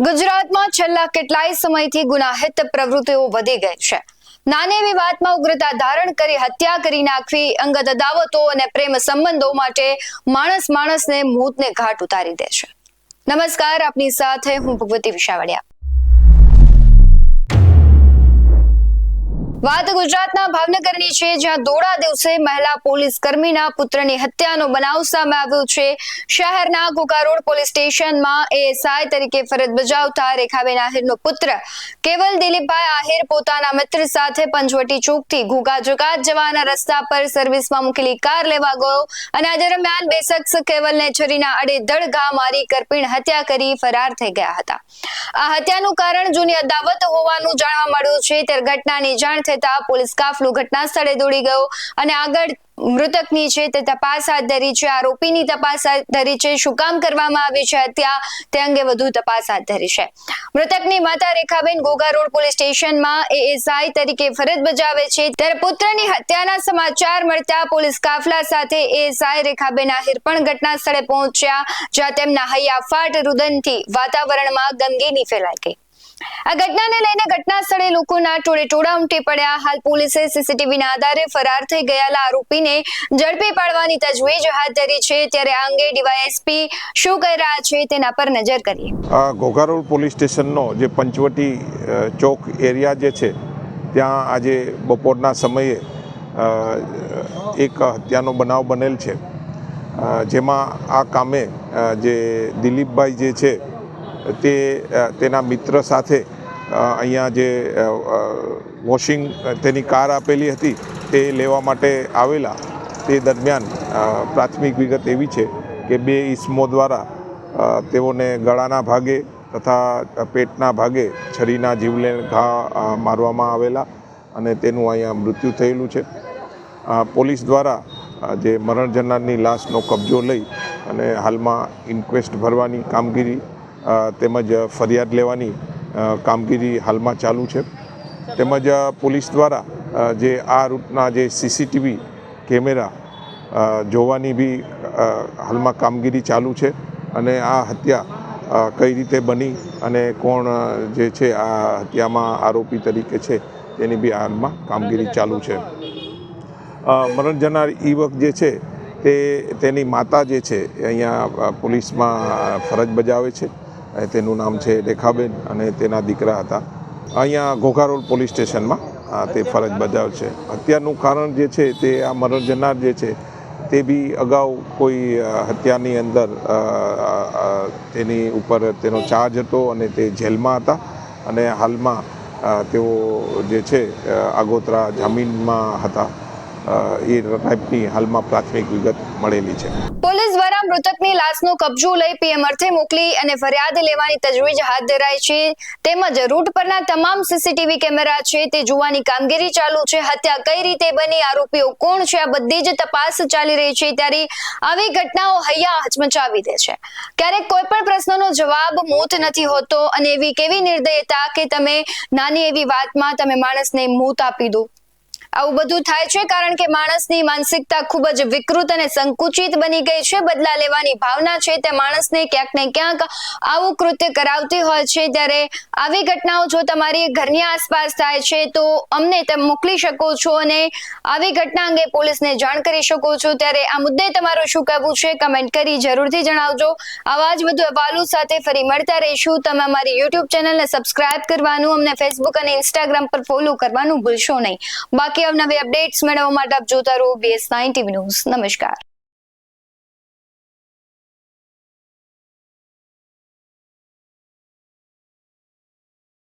ગુજરાતમાં છેલ્લા કેટલાય સમયથી ગુનાહિત પ્રવૃત્તિઓ વધી ગઈ છે। નાની એવી વાતમાં ઉગ્રતા ધારણ કરી હત્યા કરી નાખવી, અંગત અદાવતો અને પ્રેમ સંબંધો માટે માણસને મોતને ઘાટ ઉતારી દે છે। નમસ્કાર, આપની સાથે હું ભગવતી વિશાવડિયા। વાત ગુજરાતના ભાવનગરની છે, જ્યાં દોડા દિવસે મહિલા પોલીસ કર્મીના પુત્રની હત્યાનો બનાવ સામે આવ્યો છે। શહેરના ઘોઘા રોડ પોલીસ સ્ટેશનમાં એએસઆઈ તરીકે ફરજ બજાવતા રેખાબેન આહિરનો પુત્ર કેવલ દિલીપભાઈ આહિર પોતાના મિત્ર સાથે પંચવટી ચોકથી ઘોઘા જકાત જવાના રસ્તા પર સર્વિસમાં મૂકેલી કાર લેવા ગયો અને આ દરમિયાન બે શખ્સ કેવલને છરીના આડેધડ ઘા મારી કરપીણ હત્યા કરી ફરાર થઈ ગયા હતા। આ હત્યાનું કારણ જૂની અદાવત હોવાનું જાણવા મળ્યું છે। ત્યારે ઘટનાની જાણ પોલીસ કાફલો ઘટના સ્થળે દોડી ગયો અને આગળ મૃતકની છે તે તપાસ હાથ ધરી છે। આરોપીની તપાસ હાથ ધરી છે। શું કામ કરવામાં આવી છે હત્યા તે અંગે વધુ તપાસ હાથ ધરી છે। મૃતકની માતા રેખાબેન ઘોઘા રોડ પોલીસ સ્ટેશનમાં એએસઆઈ તરીકે ફરજ બજાવે છે। ત્યારે પુત્રની હત્યાના સમાચાર મળતા પોલીસ કાફલા સાથે એએસઆઈ રેખાબેન આહિર પણ ઘટના સ્થળે પહોંચ્યા, જ્યાં તેમના હૈયાફાટ રુદનથી વાતાવરણમાં ગમગીની ફેલાઈ ગઈ। આ ઘટનાને લઈને ઘટના સ્થળે લોકોના ટોળે ઉમટી પડ્યા। હાલ પોલીસે સીસીટીવીના આધારે ફરાર થઈ ગયેલા આરોપીને ઝડપી પાડવાની તજવીજ હાથ ધરી છે। ત્યારે આ અંગે ડીવાયએસપી શું કહી રહ્યા છે તેના પર નજર કરીએ। ઘોઘા રોડ પોલીસ સ્ટેશનનો જે પંચવટી ચોક એરિયા જે છે, ત્યાં આજે બપોરના સમયે એક હત્યાનો બનાવ બનેલ છે, જેમાં આ કામે જે દિલીપભાઈ જે છે તે તેના મિત્ર સાથે અહીંયા જે વોશિંગ તેની કાર આપેલી હતી તે લેવા માટે આવેલા। તે દરમિયાન પ્રાથમિક વિગત એવી છે કે બે ઈસમો દ્વારા તેઓને ગળાના ભાગે તથા પેટના ભાગે છરીના જીવલેણ ઘા મારવામાં આવેલા અને તેનું અહીંયા મૃત્યુ થયેલું છે। પોલીસ દ્વારા જે મરણ જનારની લાશનો કબજો લઈ અને હાલમાં ઇન્ક્વેસ્ટ ભરવાની કામગીરી તેમજ ફરિયાદ લેવાની કામગીરી હાલમાં ચાલુ છે। તેમજ પોલીસ દ્વારા જે આ રૂટના જે સીસીટીવી કેમેરા જોવાની બી હાલમાં કામગીરી ચાલુ છે અને આ હત્યા કઈ રીતે બની અને કોણ જે છે આ હત્યામાં આરોપી તરીકે છે તેની બી હાલમાં કામગીરી ચાલુ છે। મરણ જનાર યુવક જે છે તેની માતા જે છે અહીંયા પોલીસમાં ફરજ બજાવે છે। તેનું નામ છે રેખાબેન અને તેના દીકરા હતા અહીંયા ઘોઘા રોડ પોલીસ સ્ટેશનમાં તે ફરજ બજાવે છે। હત્યાનું કારણ જે છે તે આ મરણ જનાર જે છે તે બી અગાઉ કોઈ હત્યાની અંદર તેની ઉપર તેનો ચાર્જ હતો અને તે જેલમાં હતા અને હાલમાં તેઓ જે છે આગોતરા જામીનમાં હતા। એ ટાઈપની હાલમાં પ્રાથમિક વિગત મળેલી છે। પોલીસ દ્વારા મૃતકની લાશનો કબજો લઈ પીએમ અર્થે મોકલી અને ફરિયાદ લેવાની તજવીજ હાથ ધરાઈ છે। તેમજ રૂટ પરના તમામ સીસીટીવી કેમેરા છે તે જોવાની કામગીરી ચાલુ છે। હત્યા કઈ રીતે બની, આરોપીઓ કોણ છે, આ બધી જ તપાસ ચાલી રહી છે। ત્યારે આવી ઘટનાઓ હૈયા હચમચાવી દે છે। ક્યારેક કોઈ પણ પ્રશ્નનો જવાબ મોત નથી હોતો અને એવી કેવી નિર્દયતા કે તમે નાની એવી વાતમાં તમે માણસને મોત આપી દો। આવું બધું થાય છે કારણ કે માણસની માનસિકતા ખૂબ જ વિકૃત અને સંકુચિત બની ગઈ છે। બદલા લેવાની ભાવના છે તે માણસને ક્યાંક ને ક્યાંક આવું કૃત્ય કરાવતી હોય છે। ત્યારે આવી ઘટનાઓ જો તમારી ઘરની આસપાસ થાય છે તો અમને તમે મોકલી શકો છો અને આવી ઘટના અંગે પોલીસને જાણ કરી શકો છો। ત્યારે આ મુદ્દે તમારું શું કહેવું છે કમેન્ટ કરી જરૂરથી જણાવજો। આવા જ વધુ અહેવાલો સાથે ફરી મળતા રહીશું। તમે અમારી યુટ્યુબ ચેનલને સબસ્ક્રાઇબ કરવાનું, અમને ફેસબુક અને ઇન્સ્ટાગ્રામ પર ફોલો કરવાનું ભૂલશો નહીં। બાકી અવનવી અપડેટ્સ મેળવવા માટે આપ જોતા રહો BS9 TV ન્યૂઝ। નમસ્કાર।